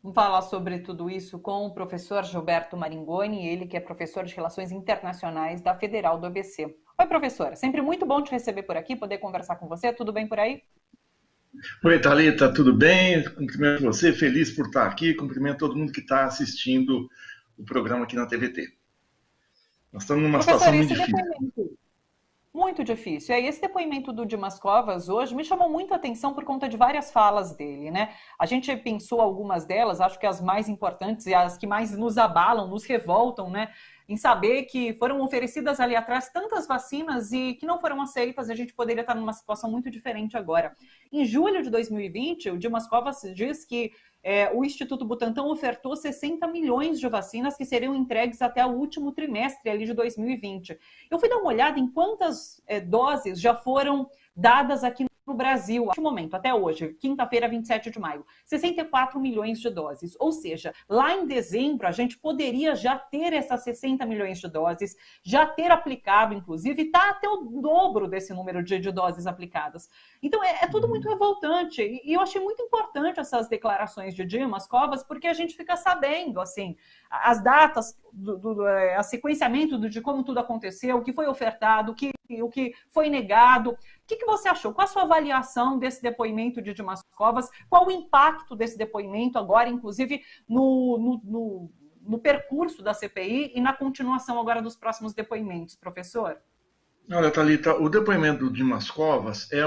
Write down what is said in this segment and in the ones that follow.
Vamos falar sobre tudo isso com o professor Gilberto Maringoni, ele que é professor de Relações Internacionais da Federal do ABC. Oi, professor, sempre muito bom te receber por aqui, poder conversar com você, tudo bem por aí? Oi, Thalita, tudo bem? Cumprimento você, feliz por estar aqui. Cumprimento todo mundo que está assistindo o programa aqui na TVT. Nós estamos numa Professor, situação muito esse difícil. depoimento muito difícil. E aí, esse depoimento do Dimas Covas hoje me chamou muito a atenção por conta de várias falas dele, né? A gente pensou algumas delas, acho que as mais importantes e as que mais nos abalam, nos revoltam, né? Em saber que foram oferecidas ali atrás tantas vacinas e que não foram aceitas, a gente poderia estar numa situação muito diferente agora. Em julho de 2020, o Dimas Covas diz que o Instituto Butantan ofertou 60 milhões de vacinas que seriam entregues até o último trimestre ali de 2020. Eu fui dar uma olhada em quantas doses já foram dadas aqui no Brasil, até o momento, até hoje, quinta-feira, 27 de maio, 64 milhões de doses. Ou seja, lá em dezembro, a gente poderia já ter essas 60 milhões de doses, já ter aplicado, inclusive, e está até o dobro desse número de doses aplicadas. Então, é tudo muito revoltante. E eu achei muito importante essas declarações de Dimas Covas, porque a gente fica sabendo, assim, as datas, a sequenciamento de como tudo aconteceu, o que foi ofertado, o que foi negado. O que você achou? Qual a sua avaliação desse depoimento de Dimas Covas? Qual o impacto desse depoimento agora, inclusive, no percurso da CPI e na continuação agora dos próximos depoimentos, professor? Olha, Thalita, o depoimento do Dimas Covas é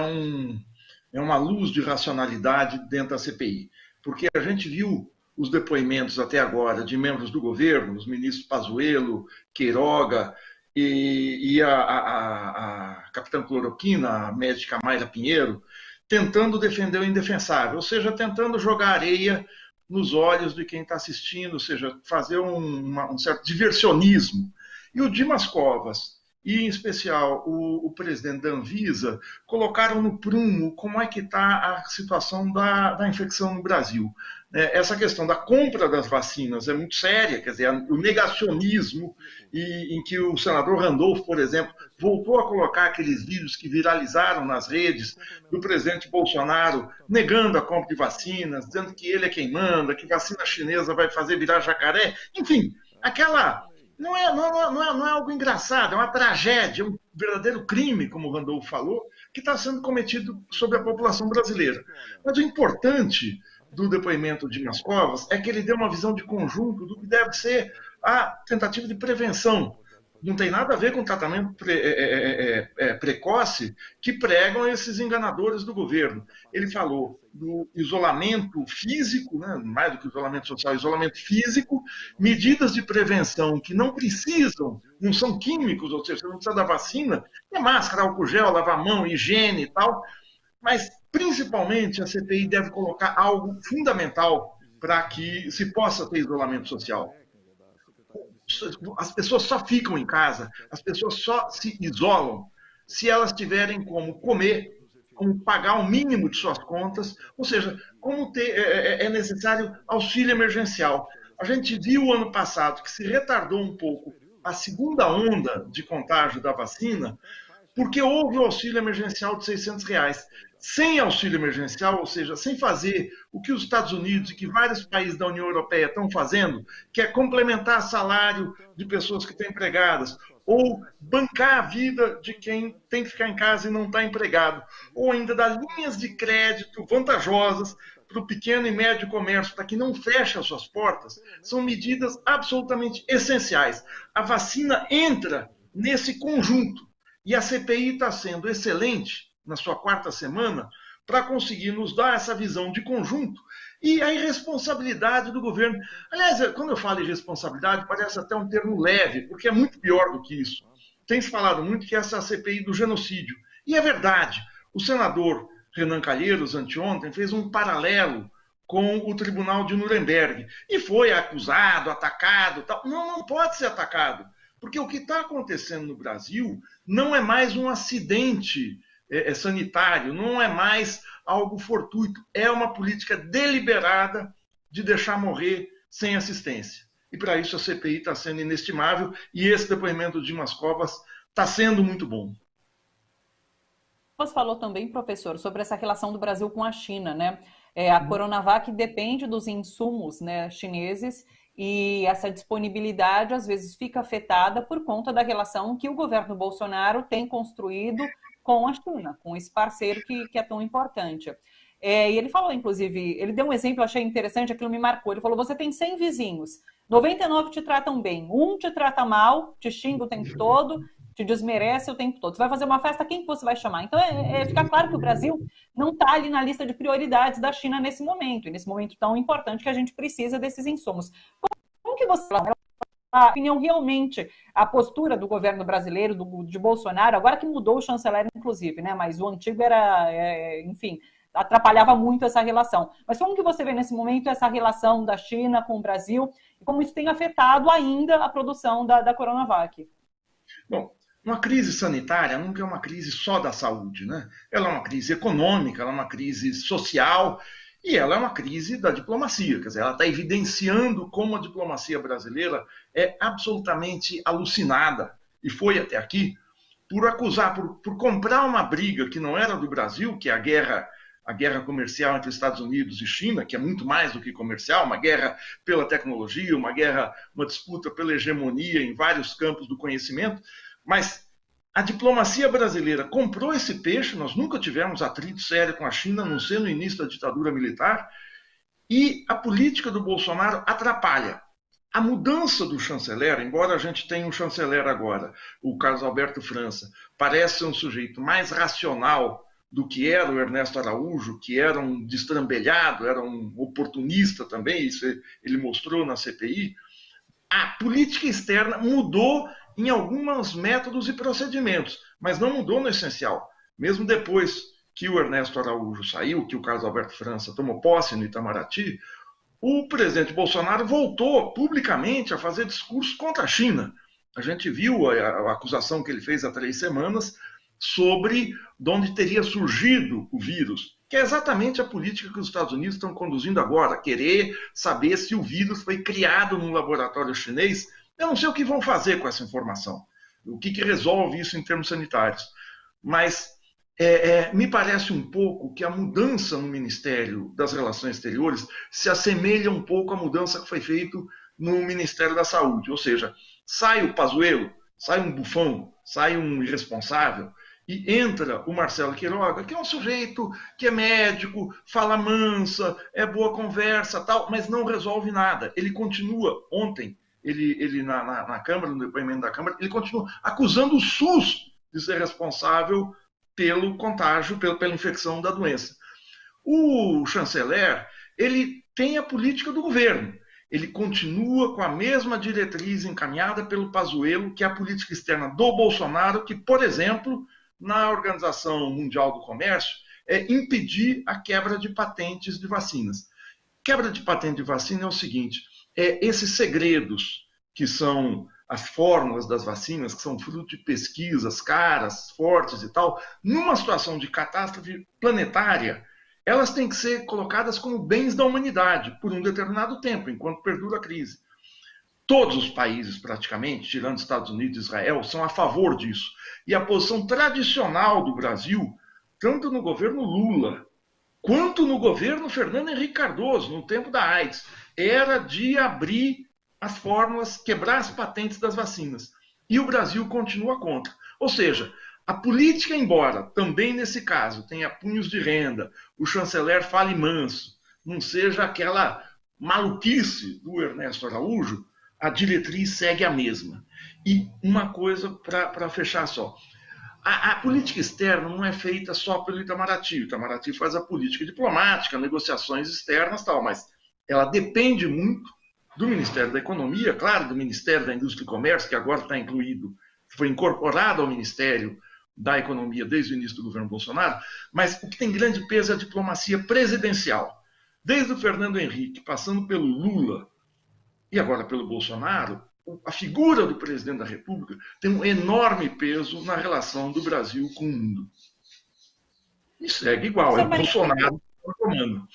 uma luz de racionalidade dentro da CPI, porque a gente viu os depoimentos até agora de membros do governo, os ministros Pazuello, Queiroga e a capitã Cloroquina, a médica Mayra Pinheiro, tentando defender o indefensável, ou seja, tentando jogar areia nos olhos de quem está assistindo, ou seja, fazer um certo diversionismo. E o Dimas Covas, e em especial o presidente da Anvisa, colocaram no prumo como é que está a situação da infecção no Brasil. Essa questão da compra das vacinas é muito séria, quer dizer, o negacionismo, em que o senador Randolph, por exemplo, voltou a colocar aqueles vídeos que viralizaram nas redes do presidente Bolsonaro negando a compra de vacinas, dizendo que ele é quem manda, que vacina chinesa vai fazer virar jacaré, enfim, aquela... Não é algo engraçado, é uma tragédia, é um verdadeiro crime, como o Randolph falou, que está sendo cometido sobre a população brasileira. Mas o importante do depoimento de Dimas Covas é que ele deu uma visão de conjunto do que deve ser a tentativa de prevenção. Não tem nada a ver com o tratamento precoce que pregam esses enganadores do governo. Ele falou do isolamento físico, né, mais do que isolamento social, isolamento físico, medidas de prevenção que não precisam, não são químicos, ou seja, não precisa da vacina, é máscara, álcool gel, lavar a mão, higiene e tal, mas principalmente a CPI deve colocar algo fundamental para que se possa ter isolamento social. As pessoas só ficam em casa, as pessoas só se isolam se elas tiverem como comer, como pagar o mínimo de suas contas, ou seja, como é necessário auxílio emergencial. A gente viu ano passado que se retardou um pouco a segunda onda de contágio da vacina, porque houve o auxílio emergencial de R$ 600. Sem auxílio emergencial, ou seja, sem fazer o que os Estados Unidos e que vários países da União Europeia estão fazendo, que é complementar salário de pessoas que estão empregadas, ou bancar a vida de quem tem que ficar em casa e não está empregado, ou ainda dar linhas de crédito vantajosas para o pequeno e médio comércio, para que não feche as suas portas, são medidas absolutamente essenciais. A vacina entra nesse conjunto. E a CPI está sendo excelente na sua quarta semana para conseguir nos dar essa visão de conjunto e a irresponsabilidade do governo. Aliás, quando eu falo irresponsabilidade, parece até um termo leve, porque é muito pior do que isso. Tem se falado muito que essa é a CPI do genocídio. E é verdade. O senador Renan Calheiros, anteontem, fez um paralelo com o Tribunal de Nuremberg e foi acusado, atacado. Tal. Não pode ser atacado. Porque o que está acontecendo no Brasil não é mais um acidente sanitário, não é mais algo fortuito, é uma política deliberada de deixar morrer sem assistência. E para isso a CPI está sendo inestimável e esse depoimento de Dimas Covas está sendo muito bom. Você falou também, professor, sobre essa relação do Brasil com a China, né? A Coronavac depende dos insumos, né, chineses, e essa disponibilidade às vezes fica afetada por conta da relação que o governo Bolsonaro tem construído com a China, com esse parceiro que é tão importante. E ele falou, inclusive, ele deu um exemplo, eu achei interessante, aquilo me marcou. Ele falou: você tem 100 vizinhos, 99 te tratam bem, um te trata mal, te xinga o tempo todo, te desmerece o tempo todo. Você vai fazer uma festa, quem que você vai chamar? Então, fica claro que o Brasil não está ali na lista de prioridades da China nesse momento, e nesse momento tão importante que a gente precisa desses insumos. Como que você a opinião realmente, a postura do governo brasileiro, de Bolsonaro, agora que mudou o chanceler, inclusive, né? Mas o antigo era, enfim, atrapalhava muito essa relação. Mas como que você vê nesse momento essa relação da China com o Brasil e como isso tem afetado ainda a produção da Coronavac? Bom, uma crise sanitária nunca é uma crise só da saúde, né? Ela é uma crise econômica, ela é uma crise social e ela é uma crise da diplomacia. Quer dizer, ela está evidenciando como a diplomacia brasileira é absolutamente alucinada e foi até aqui por acusar, por comprar uma briga que não era do Brasil, que é a guerra comercial entre Estados Unidos e China, que é muito mais do que comercial, uma guerra pela tecnologia, uma disputa pela hegemonia em vários campos do conhecimento, mas a diplomacia brasileira comprou esse peixe, nós nunca tivemos atrito sério com a China, a não ser no início da ditadura militar, e a política do Bolsonaro atrapalha. A mudança do chanceler, embora a gente tenha um chanceler agora, o Carlos Alberto França, parece ser um sujeito mais racional do que era o Ernesto Araújo, que era um destrambelhado, era um oportunista também, isso ele mostrou na CPI. A política externa mudou em alguns métodos e procedimentos, mas não mudou no essencial. Mesmo depois que o Ernesto Araújo saiu, que o Carlos Alberto França tomou posse no Itamaraty, o presidente Bolsonaro voltou publicamente a fazer discursos contra a China. A gente viu a acusação que ele fez há 3 semanas sobre de onde teria surgido o vírus, que é exatamente a política que os Estados Unidos estão conduzindo agora, querer saber se o vírus foi criado num laboratório chinês. Eu não sei o que vão fazer com essa informação, o que resolve isso em termos sanitários, mas me parece um pouco que a mudança no Ministério das Relações Exteriores se assemelha um pouco à mudança que foi feita no Ministério da Saúde, ou seja, sai o Pazuello, sai um bufão, sai um irresponsável, e entra o Marcelo Queiroga, que é um sujeito que é médico, fala mansa, é boa conversa, tal, mas não resolve nada. Ele continua, ontem, ele na Câmara, no depoimento da Câmara, ele continua acusando o SUS de ser responsável pelo contágio, pela infecção da doença. O chanceler, ele tem a política do governo. Ele continua com a mesma diretriz encaminhada pelo Pazuello, que é a política externa do Bolsonaro, que, por exemplo, na Organização Mundial do Comércio, é impedir a quebra de patentes de vacinas. Quebra de patente de vacina é o seguinte: esses segredos, que são as fórmulas das vacinas, que são fruto de pesquisas caras, fortes e tal, numa situação de catástrofe planetária, elas têm que ser colocadas como bens da humanidade por um determinado tempo, enquanto perdura a crise. Todos os países, praticamente, tirando Estados Unidos e Israel, são a favor disso. E a posição tradicional do Brasil, tanto no governo Lula, quanto no governo Fernando Henrique Cardoso, no tempo da AIDS, era de abrir as fórmulas, quebrar as patentes das vacinas. E o Brasil continua contra. Ou seja, a política, embora também nesse caso tenha punhos de renda, o chanceler fale manso, não seja aquela maluquice do Ernesto Araújo, a diretriz segue a mesma. E uma coisa para fechar só. A política externa não é feita só pelo Itamaraty. O Itamaraty faz a política diplomática, negociações externas, tal, mas ela depende muito do Ministério da Economia, claro, do Ministério da Indústria e Comércio, que agora está incluído, foi incorporado ao Ministério da Economia desde o início do governo Bolsonaro, mas o que tem grande peso é a diplomacia presidencial. Desde o Fernando Henrique, passando pelo Lula e agora pelo Bolsonaro, a figura do presidente da República tem um enorme peso na relação do Brasil com o mundo. E segue igual, é o Bolsonaro que está comando.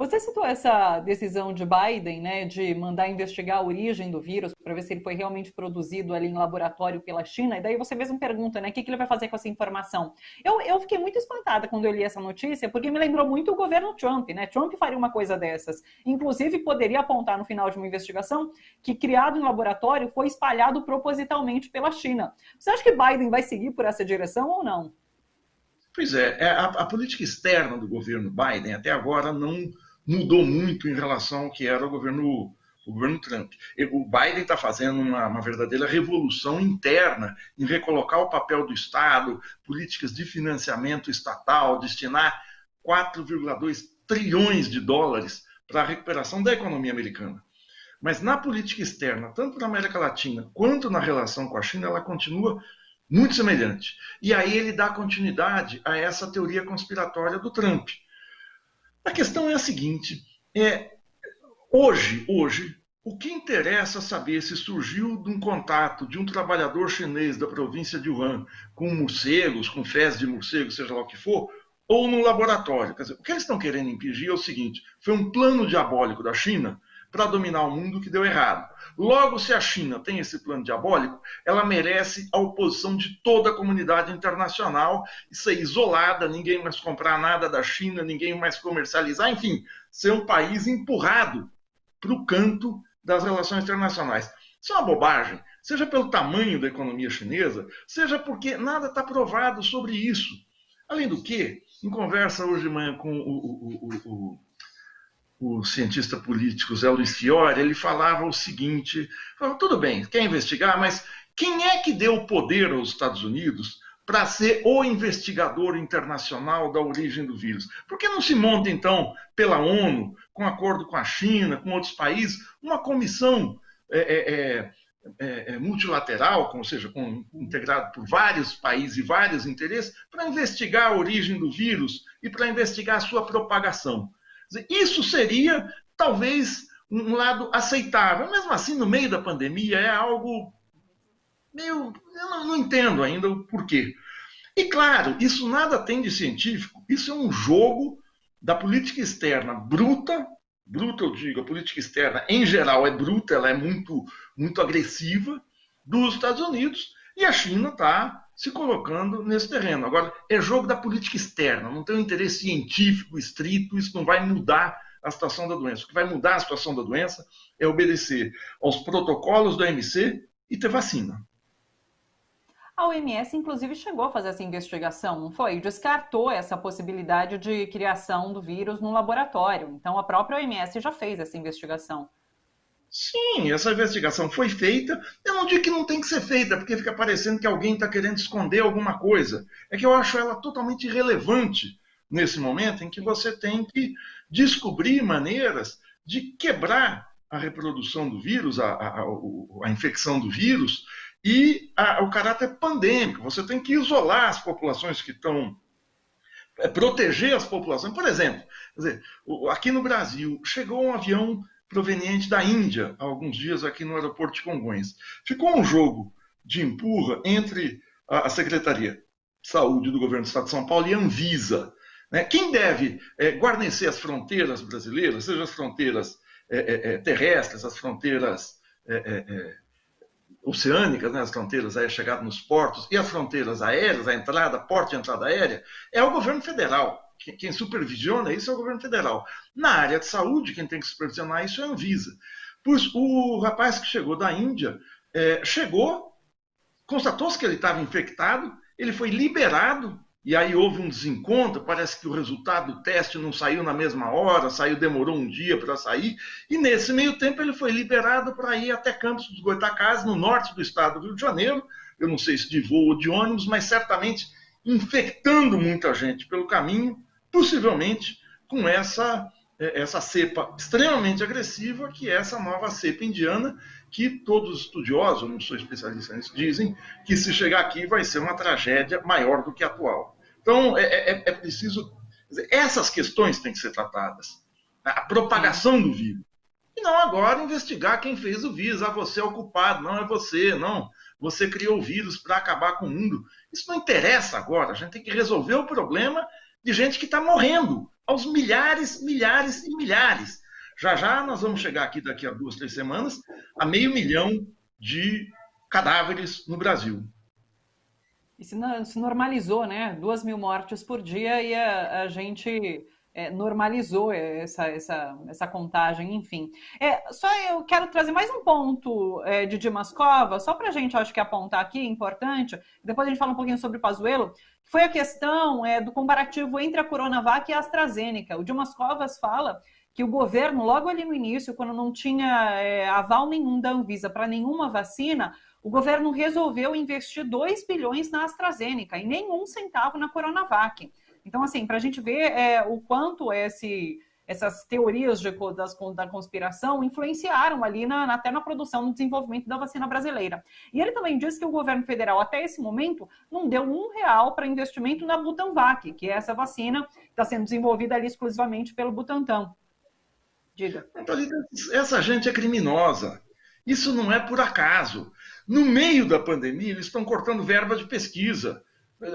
Você citou essa decisão de Biden, né, de mandar investigar a origem do vírus para ver se ele foi realmente produzido ali em laboratório pela China, e daí você mesmo pergunta, né, o que ele vai fazer com essa informação? Eu fiquei muito espantada quando eu li essa notícia, porque me lembrou muito o governo Trump, né? Trump faria uma coisa dessas. Inclusive, poderia apontar no final de uma investigação que, criado em laboratório, foi espalhado propositalmente pela China. Você acha que Biden vai seguir por essa direção ou não? Pois é, a política externa do governo Biden até agora não mudou muito em relação ao que era o governo Trump. O Biden está fazendo uma verdadeira revolução interna em recolocar o papel do Estado, políticas de financiamento estatal, destinar 4,2 trilhões de dólares para a recuperação da economia americana. Mas na política externa, tanto na América Latina quanto na relação com a China, ela continua muito semelhante. E aí ele dá continuidade a essa teoria conspiratória do Trump. A questão é a seguinte, hoje, o que interessa saber se surgiu de um contato de um trabalhador chinês da província de Wuhan com morcegos, com fezes de morcego, seja lá o que for, ou no laboratório. Quer dizer, o que eles estão querendo impedir é o seguinte, foi um plano diabólico da China para dominar o mundo que deu errado. Logo, se a China tem esse plano diabólico, ela merece a oposição de toda a comunidade internacional e ser isolada, ninguém mais comprar nada da China, ninguém mais comercializar, enfim, ser um país empurrado para o canto das relações internacionais. Isso é uma bobagem, seja pelo tamanho da economia chinesa, seja porque nada está provado sobre isso. Além do que, em conversa hoje de manhã com o cientista político Zé Luiz Fiore, ele falava o seguinte, falava, tudo bem, quer investigar, mas quem é que deu poder aos Estados Unidos para ser o investigador internacional da origem do vírus? Por que não se monta, então, pela ONU, com acordo com a China, com outros países, uma comissão multilateral, ou seja, integrado por vários países e vários interesses, para investigar a origem do vírus e para investigar a sua propagação? Isso seria, talvez, um lado aceitável. Mesmo assim, no meio da pandemia, é algo meio... Eu não entendo ainda o porquê. E, claro, isso nada tem de científico. Isso é um jogo da política externa bruta. Bruta, eu digo, a política externa, em geral, é bruta, ela é muito, muito agressiva, dos Estados Unidos. E a China está se colocando nesse terreno. Agora, é jogo da política externa, não tem um interesse científico estrito, isso não vai mudar a situação da doença. O que vai mudar a situação da doença é obedecer aos protocolos do OMC e ter vacina. A OMS, inclusive, chegou a fazer essa investigação, não foi? Descartou essa possibilidade de criação do vírus no laboratório. Então, a própria OMS já fez essa investigação. Sim, essa investigação foi feita. Eu não digo que não tem que ser feita, porque fica parecendo que alguém está querendo esconder alguma coisa. É que eu acho ela totalmente irrelevante nesse momento em que você tem que descobrir maneiras de quebrar a reprodução do vírus, a infecção do vírus e o caráter pandêmico. Você tem que isolar as populações que estão... proteger as populações. Por exemplo, quer dizer, aqui no Brasil, chegou um avião proveniente da Índia, há alguns dias aqui no aeroporto de Congonhas. Ficou um jogo de empurra entre a Secretaria de Saúde do Governo do Estado de São Paulo e a Anvisa. Né? Quem deve guarnecer as fronteiras brasileiras, seja as fronteiras terrestres, as fronteiras oceânicas, né? As fronteiras chegadas nos portos, e as fronteiras aéreas, a entrada, porta e entrada aérea, é o governo federal. Quem supervisiona isso é o governo federal. Na área de saúde, quem tem que supervisionar isso é a Anvisa. Pois o rapaz que chegou da Índia, constatou-se que ele estava infectado, ele foi liberado, e aí houve um desencontro, parece que o resultado do teste não saiu na mesma hora, demorou um dia para sair, e nesse meio tempo ele foi liberado para ir até Campos dos Goytacazes, no norte do estado do Rio de Janeiro, eu não sei se de voo ou de ônibus, mas certamente infectando muita gente pelo caminho, possivelmente com essa cepa extremamente agressiva, que é essa nova cepa indiana, que todos os estudiosos, eu não sou especialista nisso, dizem que se chegar aqui vai ser uma tragédia maior do que a atual. Então, é preciso... Essas questões têm que ser tratadas. A propagação do vírus. E não agora investigar quem fez o vírus. Você é o culpado, não é você, não. Você criou o vírus para acabar com o mundo. Isso não interessa agora. A gente tem que resolver o problema de gente que está morrendo, aos milhares, milhares e milhares. Já já nós vamos chegar aqui, daqui a 2, 3 semanas, a 500.000 de cadáveres no Brasil. E se normalizou, né? 2.000 mortes por dia e a gente normalizou essa contagem, enfim. Só eu quero trazer mais um ponto de Dimas Covas, só para a gente, acho que apontar aqui, importante, depois a gente fala um pouquinho sobre o Pazuello, que foi a questão do comparativo entre a Coronavac e a AstraZeneca. O Dimas Covas fala que o governo, logo ali no início, quando não tinha aval nenhum da Anvisa para nenhuma vacina, o governo resolveu investir 2 bilhões na AstraZeneca e nenhum centavo na Coronavac. Então, assim, para a gente ver o quanto essas teorias da conspiração influenciaram ali até na produção, no desenvolvimento da vacina brasileira. E ele também disse que o governo federal, até esse momento, não deu R$1 para investimento na Butanvac, que é essa vacina que está sendo desenvolvida ali exclusivamente pelo Butantan. Diga. Essa gente é criminosa. Isso não é por acaso. No meio da pandemia, eles estão cortando verba de pesquisa.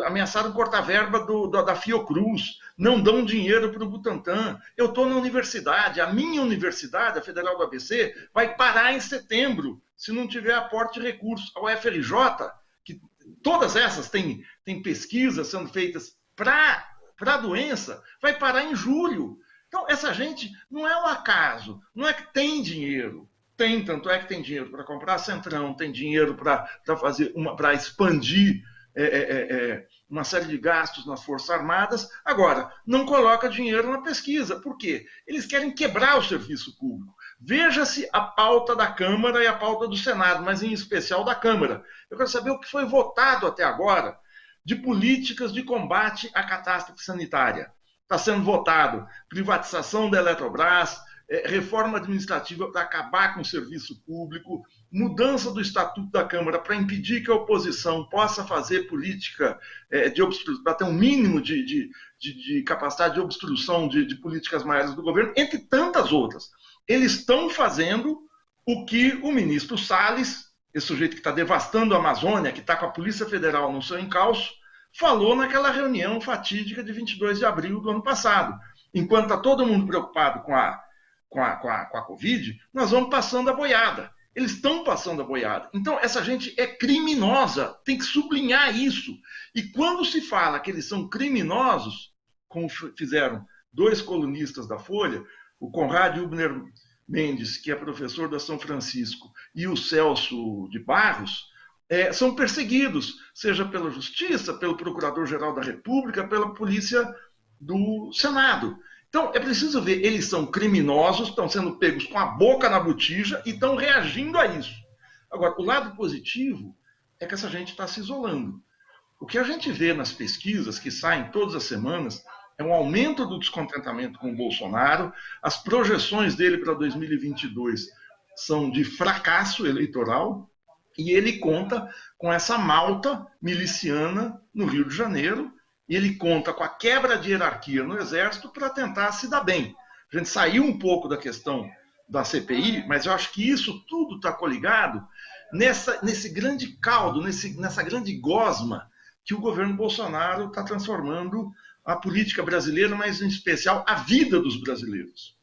Ameaçaram cortar verba da Fiocruz. Não dão dinheiro para o Butantan. Eu estou na universidade. A minha universidade, a Federal do ABC, vai parar em setembro, se não tiver aporte de recursos. A UFRJ, que todas essas têm pesquisas sendo feitas para a doença, vai parar em julho. Então, essa gente não é um acaso. Não é que tem dinheiro. Tem, tanto é que tem dinheiro para comprar Centrão, tem dinheiro para expandir uma série de gastos nas Forças Armadas. Agora, não coloca dinheiro na pesquisa. Por quê? Eles querem quebrar o serviço público. Veja-se a pauta da Câmara e a pauta do Senado, mas em especial da Câmara. Eu quero saber o que foi votado até agora de políticas de combate à catástrofe sanitária. Está sendo votado privatização da Eletrobras, reforma administrativa para acabar com o serviço público, mudança do Estatuto da Câmara para impedir que a oposição possa fazer política de obstrução, para ter um mínimo de capacidade de obstrução de políticas maiores do governo, entre tantas outras. Eles estão fazendo o que o ministro Salles, esse sujeito que está devastando a Amazônia, que está com a Polícia Federal no seu encalço, falou naquela reunião fatídica de 22 de abril do ano passado. Enquanto está todo mundo preocupado com a Covid, nós vamos passando a boiada. Eles estão passando a boiada. Então, essa gente é criminosa, tem que sublinhar isso. E quando se fala que eles são criminosos, como fizeram 2 colunistas da Folha, o Conrad Hubner Mendes, que é professor da São Francisco, e o Celso de Barros, são perseguidos, seja pela Justiça, pelo Procurador-Geral da República, pela Polícia do Senado. Então, é preciso ver, eles são criminosos, estão sendo pegos com a boca na botija e estão reagindo a isso. Agora, o lado positivo é que essa gente está se isolando. O que a gente vê nas pesquisas que saem todas as semanas é um aumento do descontentamento com o Bolsonaro, as projeções dele para 2022 são de fracasso eleitoral, e ele conta com essa malta miliciana no Rio de Janeiro, e ele conta com a quebra de hierarquia no Exército para tentar se dar bem. A gente saiu um pouco da questão da CPI, mas eu acho que isso tudo está coligado nesse grande caldo, nessa grande gosma que o governo Bolsonaro está transformando a política brasileira, mas em especial a vida dos brasileiros.